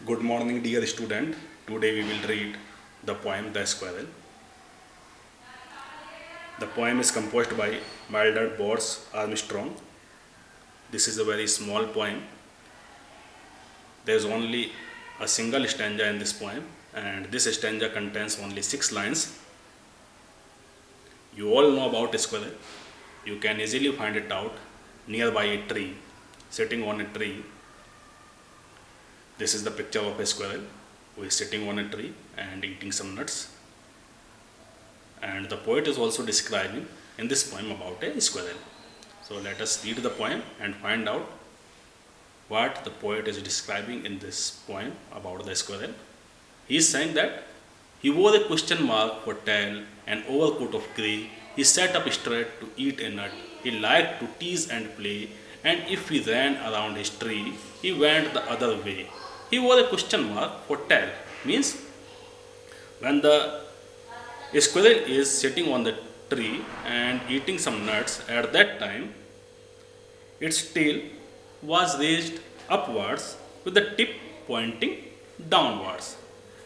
Good morning, dear student. Today we will read the poem The Squirrel. The poem is composed by Mildred Bors Armstrong. This is a very small poem. There is only a single stanza in this poem, and this stanza contains only 6 lines. You all know about a squirrel. You can easily find it out nearby a tree, sitting on a tree. This is the picture of a squirrel who is sitting on a tree and eating some nuts. And the poet is also describing in this poem about a squirrel. So let us read the poem and find out what the poet is describing in this poem about the squirrel. He is saying that he wore a question mark for tail, an overcoat of grey. He sat up straight to eat a nut. He liked to tease and play, and if he ran around his tree, he went the other way. He wore a question mark for tail, means when the squirrel is sitting on the tree and eating some nuts, at that time its tail was raised upwards with the tip pointing downwards.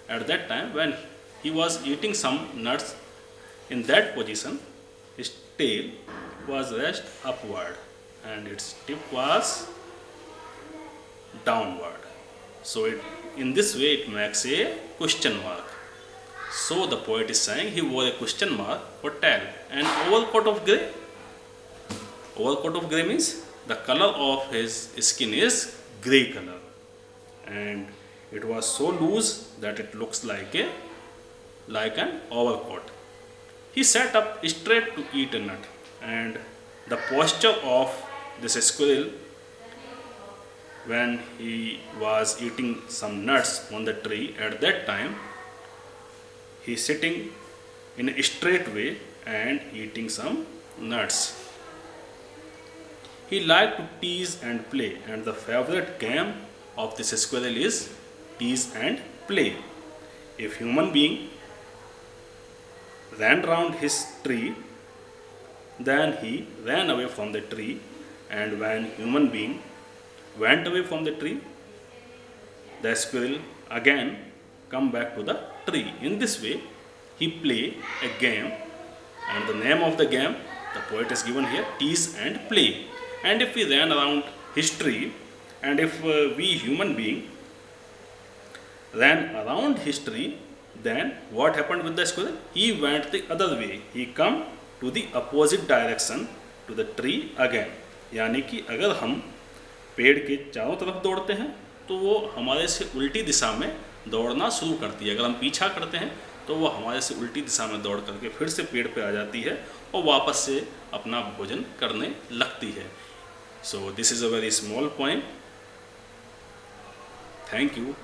At that time, when he was eating some nuts, in that position, his tail was raised upward and its tip was downward. So, in this way, it makes a question mark. So, the poet is saying he wore a question mark for tail. And overcoat of grey? Overcoat of grey means the color of his skin is grey color. And it was so loose that it looks like an overcoat. He sat up straight to eat a nut, and the posture of this squirrel when he was eating some nuts on the tree, at that time he is sitting in a straight way and eating some nuts. He liked to tease and play, and the favorite game of this squirrel is tease and play. If human being ran round his tree, then he ran away from the tree, and when human being went away from the tree, the squirrel again come back to the tree. In this way, he play a game, and the name of the game the poet is given here, tease and play. And if we ran around his tree, and if we human being ran around his tree, then what happened with the squirrel? He went the other way. He come to the opposite direction to the tree again. यानी कि अगर हम पेड़ के चारों तरफ दौड़ते हैं तो वो हमारे से उल्टी दिशा में दौड़ना शुरू करती है. अगर हम पीछा करते हैं तो वो हमारे से उल्टी दिशा में दौड़ करके फिर से पेड़ पे आ जाती है और वापस से अपना भोजन करने लगती है. So this is a very small point. Thank you.